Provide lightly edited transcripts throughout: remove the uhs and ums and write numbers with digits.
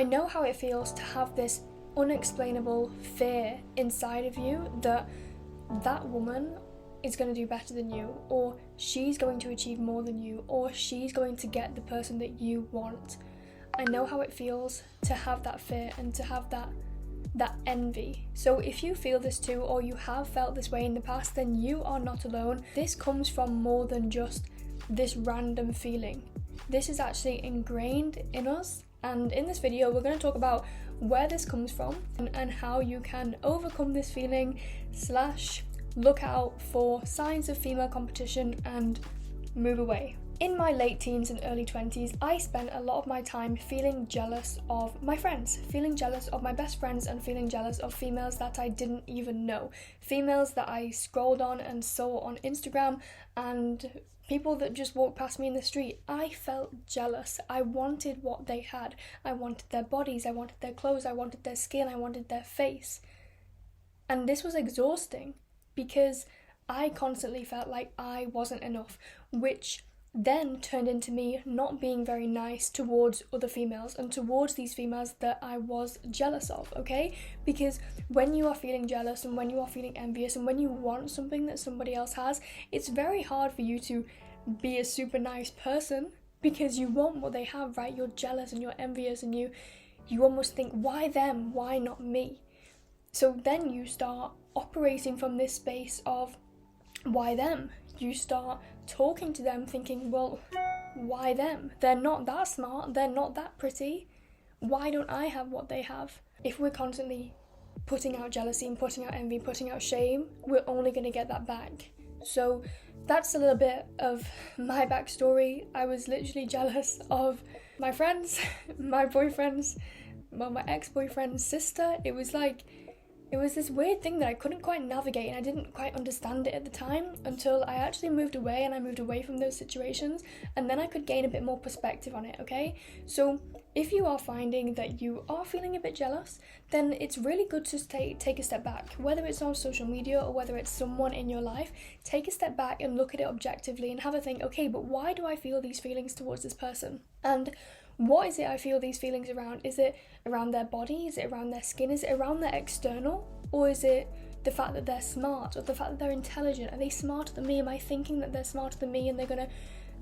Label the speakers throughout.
Speaker 1: I know how it feels to have this unexplainable fear inside of you that that woman is going to do better than you, or she's going to achieve more than you, or she's going to get the person that you want. I know how it feels to have that fear and to have that envy. So if you feel this too, or you have felt this way in the past, then you are not alone. This comes from more than just this random feeling. This is actually ingrained in us, and in this video we're going to talk about where this comes from and how you can overcome this feeling / look out for signs of female competition and move away. In my late teens and early 20s, I spent a lot of my time feeling jealous of my friends, feeling jealous of my best friends, and feeling jealous of females that I didn't even know. Females that I scrolled on and saw on Instagram, and people that just walked past me in the street. I felt jealous. I wanted what they had. I wanted their bodies, I wanted their clothes, I wanted their skin, I wanted their face. And this was exhausting because I constantly felt like I wasn't enough, which then turned into me not being very nice towards other females and towards these females that I was jealous of, okay? Because when you are feeling jealous and when you are feeling envious and when you want something that somebody else has, it's very hard for you to be a super nice person because you want what they have, right? You're jealous and you're envious and you almost think, why them? Why not me? So then you start operating from this space of why them? You start talking to them thinking, well, why them? They're not that smart, they're not that pretty. Why don't I have what they have? If we're constantly putting out jealousy and putting out envy, putting out shame, we're only going to get that back. So that's a little bit of my backstory. I was literally jealous of my friends, my boyfriends, my ex-boyfriend's sister. It was this weird thing that I couldn't quite navigate, and I didn't quite understand it at the time until I actually moved away, and I moved away from those situations, and then I could gain a bit more perspective on it, okay? So if you are finding that you are feeling a bit jealous, then it's really good to take a step back. Whether it's on social media or whether it's someone in your life, take a step back and look at it objectively and have a think, okay, but why do I feel these feelings towards this person? And what is it I feel these feelings around? Is it around their body? Is it around their skin? Is it around their external? Or is it the fact that they're smart, or the fact that they're intelligent? Are they smarter than me? Am I thinking that they're smarter than me and they're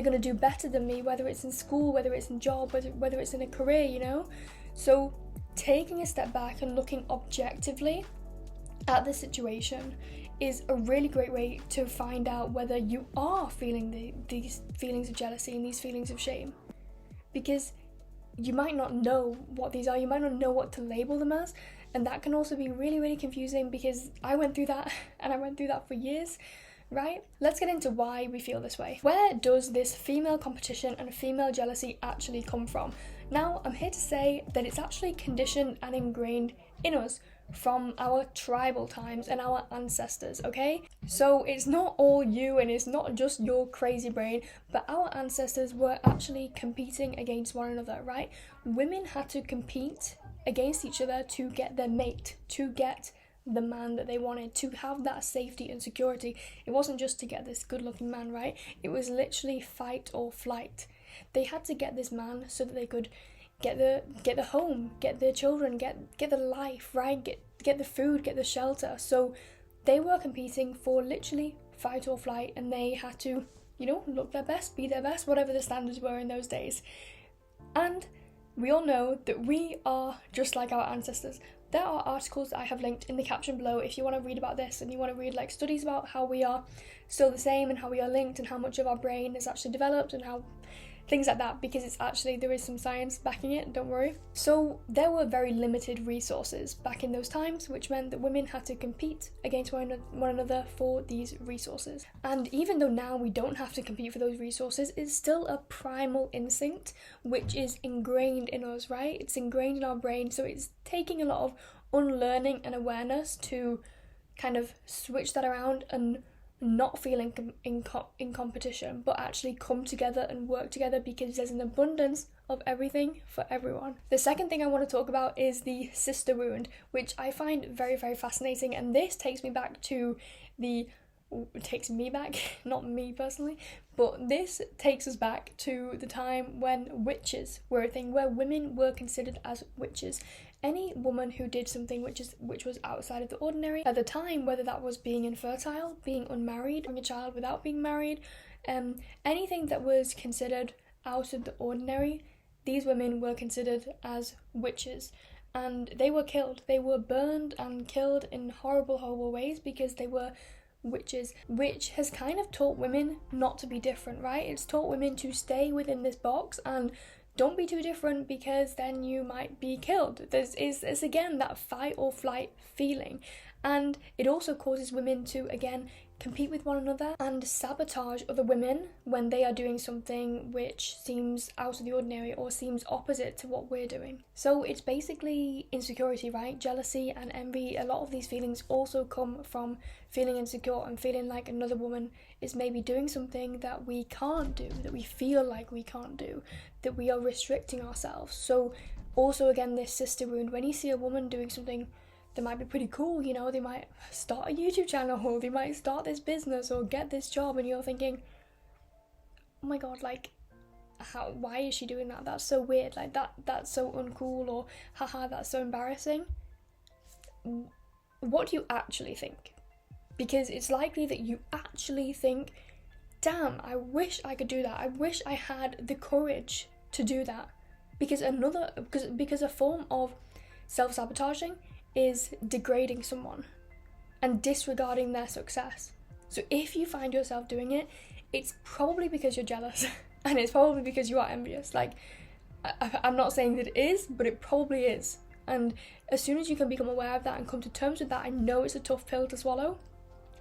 Speaker 1: gonna do better than me, whether it's in school, whether it's in job, whether it's in a career, you know? So taking a step back and looking objectively at the situation is a really great way to find out whether you are feeling these feelings of jealousy and these feelings of shame. Because you might not know what these are, you might not know what to label them as, and that can also be really, really confusing because I went through that, and I went through that for years, right? Let's get into why we feel this way. Where does this female competition and female jealousy actually come from? Now, I'm here to say that it's actually conditioned and ingrained in us from our tribal times and our ancestors, okay? So it's not all you and it's not just your crazy brain, but our ancestors were actually competing against one another, right? Women had to compete against each other to get their mate, to get the man that they wanted, to have that safety and security. It wasn't just to get this good looking man, right? It was literally fight or flight. They had to get this man so that they could get the home, get their children, get the life, right? Get the food, get the shelter. So they were competing for literally fight or flight, and they had to, look their best, be their best, whatever the standards were in those days. And we all know that we are just like our ancestors. There are articles that I have linked in the caption below if you want to read about this and you want to read studies about how we are still the same and how we are linked and how much of our brain is actually developed and how things like that, because there is some science backing it, don't worry. So there were very limited resources back in those times, which meant that women had to compete against one another for these resources. And even though now we don't have to compete for those resources, it's still a primal instinct which is ingrained in us, right? It's ingrained in our brain, so it's taking a lot of unlearning and awareness to kind of switch that around and not feeling in competition, but actually come together and work together because there's an abundance of everything for everyone. The second thing I want to talk about is the sister wound, which I find very, very fascinating, and this takes me back to the takes me back, not me personally, but this takes us back to the time when witches were a thing, where women were considered as witches. Any woman who did something which was outside of the ordinary at the time, whether that was being infertile, being unmarried, having a child without being married, anything that was considered out of the ordinary, these women were considered as witches. And they were killed. They were burned and killed in horrible, horrible ways because they were witches, which has kind of taught women not to be different, right? It's taught women to stay within this box and don't be too different because then you might be killed. There's again that fight or flight feeling. And it also causes women to, again, compete with one another and sabotage other women when they are doing something which seems out of the ordinary or seems opposite to what we're doing. So it's basically insecurity, right? Jealousy and envy. A lot of these feelings also come from feeling insecure and feeling like another woman is maybe doing something that we can't do, that we feel like we can't do, that we are restricting ourselves. So also, again, this sister wound. When you see a woman doing something that might be pretty cool, you know, they might start a YouTube channel or they might start this business or get this job, and you're thinking, oh my god, like, why is she doing that? That's so weird, like that's so uncool, or haha, that's so embarrassing. What do you actually think? Because it's likely that you actually think, damn, I wish I could do that. I wish I had the courage to do that. Because a form of self-sabotaging is degrading someone and disregarding their success. So if you find yourself doing it, it's probably because you're jealous and it's probably because you are envious. Like, I'm not saying that it is, but it probably is. And as soon as you can become aware of that and come to terms with that, I know it's a tough pill to swallow,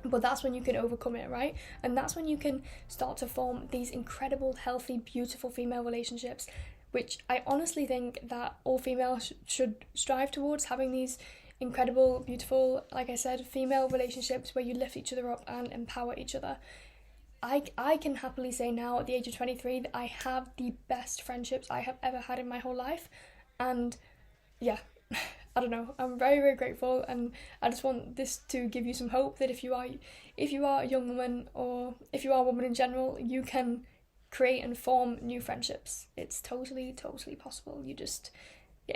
Speaker 1: but that's when you can overcome it, right? And that's when you can start to form these incredible, healthy, beautiful female relationships, which I honestly think that all females should strive towards, having these incredible, beautiful, like I said, female relationships where you lift each other up and empower each other. I can happily say now at the age of 23 that I have the best friendships I have ever had in my whole life. And yeah, I don't know, I'm very, very grateful, and I just want this to give you some hope that if you are a young woman, or if you are a woman in general, you can create and form new friendships. It's totally, totally possible. You just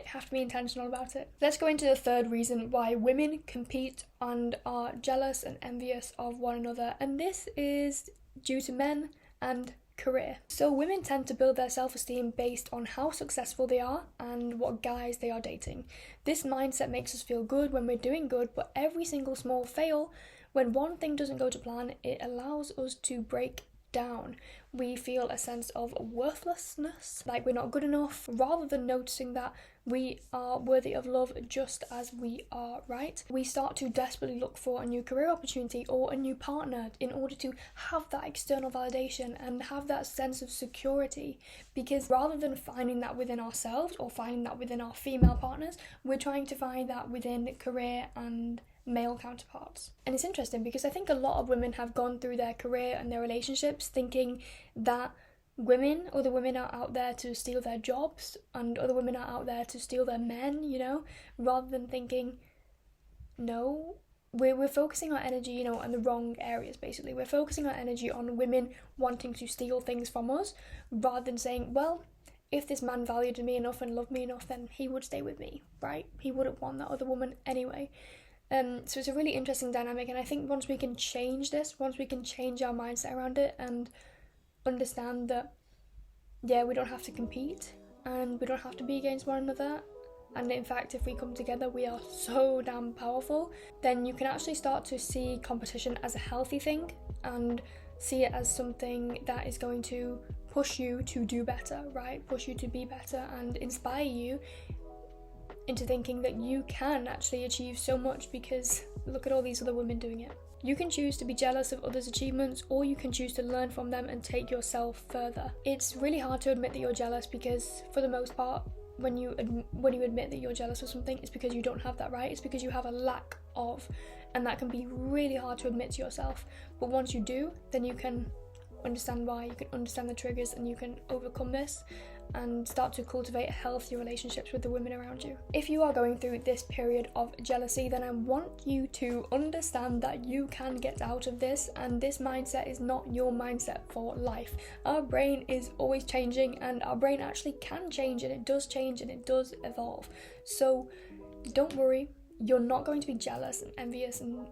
Speaker 1: have to be intentional about it. Let's go into the third reason why women compete and are jealous and envious of one another, and this is due to men and career. So women tend to build their self-esteem based on how successful they are and what guys they are dating. This mindset makes us feel good when we're doing good, but every single small fail, when one thing doesn't go to plan, it allows us to break down. We feel a sense of worthlessness, like we're not good enough, rather than noticing that we are worthy of love just as we are, right? We start to desperately look for a new career opportunity or a new partner in order to have that external validation and have that sense of security, because rather than finding that within ourselves or finding that within our female partners, we're trying to find that within career and male counterparts. And it's interesting because I think a lot of women have gone through their career and their relationships thinking that other women are out there to steal their jobs and other women are out there to steal their men, you know, rather than thinking, no, we're focusing our energy, you know, on the wrong areas, basically. We're focusing our energy on women wanting to steal things from us, rather than saying, well, if this man valued me enough and loved me enough, then he would stay with me, right? He wouldn't want that other woman anyway. So it's a really interesting dynamic, and I think once we can change this, once we can change our mindset around it and understand that, yeah, we don't have to compete and we don't have to be against one another, and in fact, if we come together, we are so damn powerful, then you can actually start to see competition as a healthy thing and see it as something that is going to push you to do better, right? Push you to be better and inspire you into thinking that you can actually achieve so much, because look at all these other women doing it. You can choose to be jealous of others' achievements, or you can choose to learn from them and take yourself further. It's really hard to admit that you're jealous, because for the most part, when you admit that you're jealous of something, it's because you don't have that, right? It's because you have a lack of, and that can be really hard to admit to yourself. But once you do, then you can understand why, you can understand the triggers, and you can overcome this. and start to cultivate healthy relationships with the women around you. If you are going through this period of jealousy, then I want you to understand that you can get out of this, and this mindset is not your mindset for life. Our brain is always changing, and our brain actually can change, and it does change and it does evolve. So don't worry, you're not going to be jealous and envious and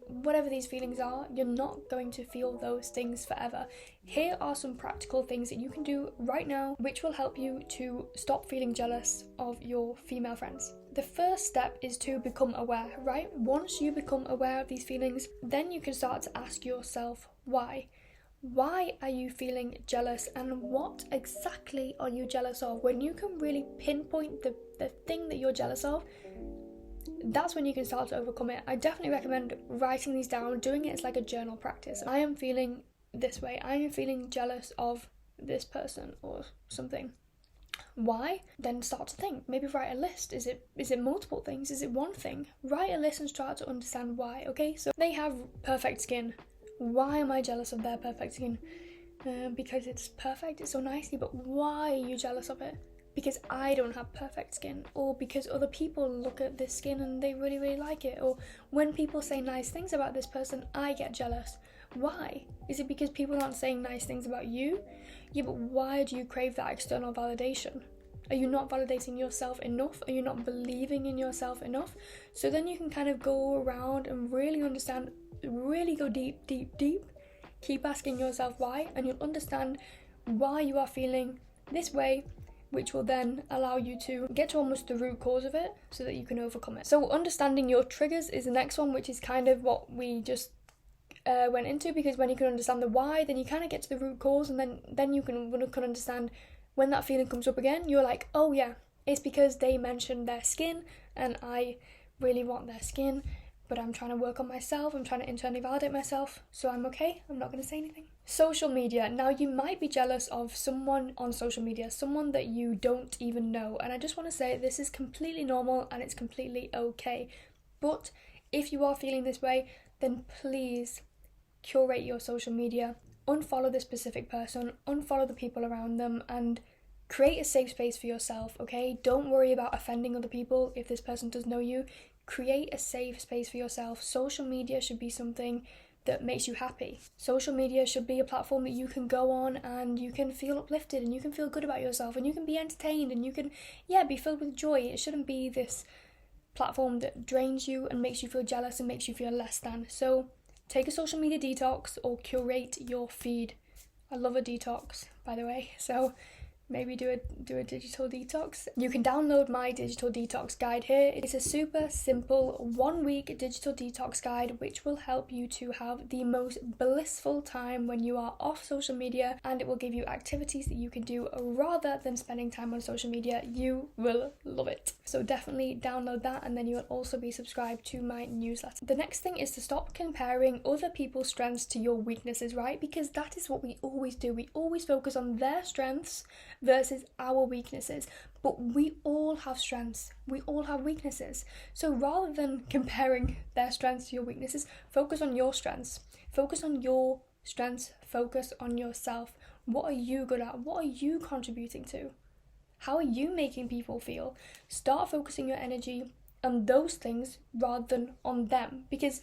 Speaker 1: whatever these feelings are, you're not going to feel those things forever. Here are some practical things that you can do right now which will help you to stop feeling jealous of your female friends. The first step is to become aware, right? Once you become aware of these feelings, then you can start to ask yourself why. Why are you feeling jealous, and what exactly are you jealous of? When you can really pinpoint the thing that you're jealous of, that's when you can start to overcome it. I definitely recommend writing these down, doing it as like a journal practice. I am feeling this way. I am feeling jealous of this person or something. Why? Then start to think. Maybe write a list. Is it multiple things? Is it one thing? Write a list and start to understand why. Okay, so they have perfect skin. Why am I jealous of their perfect skin? Because it's perfect, it's so nicely, but why are you jealous of it? Because I don't have perfect skin, or because other people look at this skin and they really, really like it, or when people say nice things about this person, I get jealous. Why? Is it because people aren't saying nice things about you? Yeah, but why do you crave that external validation? Are you not validating yourself enough? Are you not believing in yourself enough? So then you can kind of go around and really understand, really go deep, keep asking yourself why, and you'll understand why you are feeling this way, which will then allow you to get to almost the root cause of it so that you can overcome it. So understanding your triggers is the next one, which is kind of what we just went into, because when you can understand the why, then you kind of get to the root cause, and then you can understand when that feeling comes up again, you're like, oh yeah, it's because they mentioned their skin and I really want their skin, but I'm trying to work on myself, I'm trying to internally validate myself, so I'm okay, I'm not going to say anything. Social media. Now, you might be jealous of someone on social media, someone that you don't even know, and I just want to say this is completely normal and it's completely okay. But if you are feeling this way, then please curate your social media, unfollow this specific person, unfollow the people around them, and create a safe space for yourself, okay? Don't worry about offending other people if this person does know you. Create a safe space for yourself. Social media should be something that makes you happy. Social media should be a platform that you can go on and you can feel uplifted and you can feel good about yourself and you can be entertained and you can, be filled with joy. It shouldn't be this platform that drains you and makes you feel jealous and makes you feel less than. So take a social media detox or curate your feed. I love a detox, by the way, so maybe do a digital detox. You can download my digital detox guide here. It's a super simple 1-week digital detox guide which will help you to have the most blissful time when you are off social media, and it will give you activities that you can do rather than spending time on social media. You will love it. So definitely download that, and then you will also be subscribed to my newsletter. The next thing is to stop comparing other people's strengths to your weaknesses, right? Because that is what we always do. We always focus on their strengths versus our weaknesses, but we all have strengths, we all have weaknesses. So rather than comparing their strengths to your weaknesses, focus on your strengths, focus on yourself. What are you good at? What are you contributing to? How are you making people feel? Start focusing your energy on those things rather than on them, because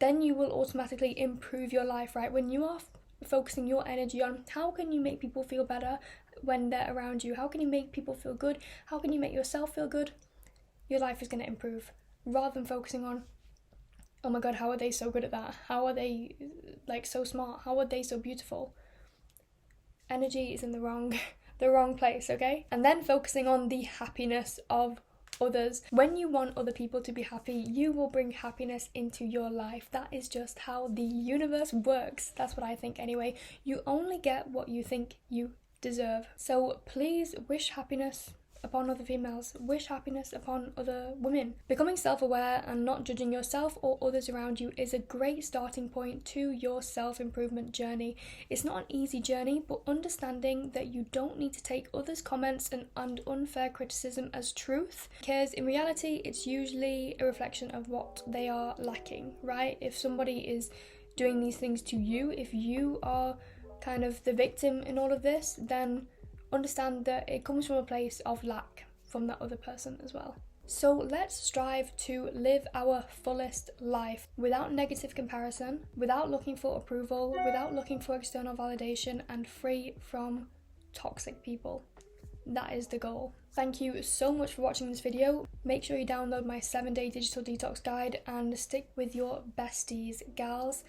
Speaker 1: then you will automatically improve your life, right? When you are focusing your energy on how can you make people feel better when they're around you, how can you make people feel good, how can you make yourself feel good, your life is going to improve, rather than focusing on, oh my god, how are they so good at that, how are they like so smart, how are they so beautiful. Energy is in the wrong place, okay? And then focusing on the happiness of others. When you want other people to be happy, you will bring happiness into your life. That is just how the universe works. That's what I think anyway. You only get what you think you deserve. So please wish happiness upon other females, wish happiness upon other women. Becoming self-aware and not judging yourself or others around you is a great starting point to your self-improvement journey. It's not an easy journey, but understanding that you don't need to take others' comments and unfair criticism as truth, because in reality it's usually a reflection of what they are lacking, right? If somebody is doing these things to you, if you are kind of the victim in all of this, then understand that it comes from a place of lack from that other person as well. So let's strive to live our fullest life without negative comparison, without looking for approval, without looking for external validation, and free from toxic people. That is the goal. Thank you so much for watching this video. Make sure you download my 7-day digital detox guide and stick with your besties, gals.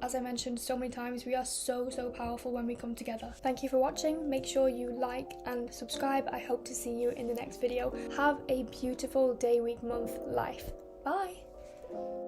Speaker 1: As I mentioned so many times, we are so powerful when we come together. Thank you for watching. Make sure you like and subscribe. I hope to see you in the next video. Have a beautiful day, week, month, life. Bye.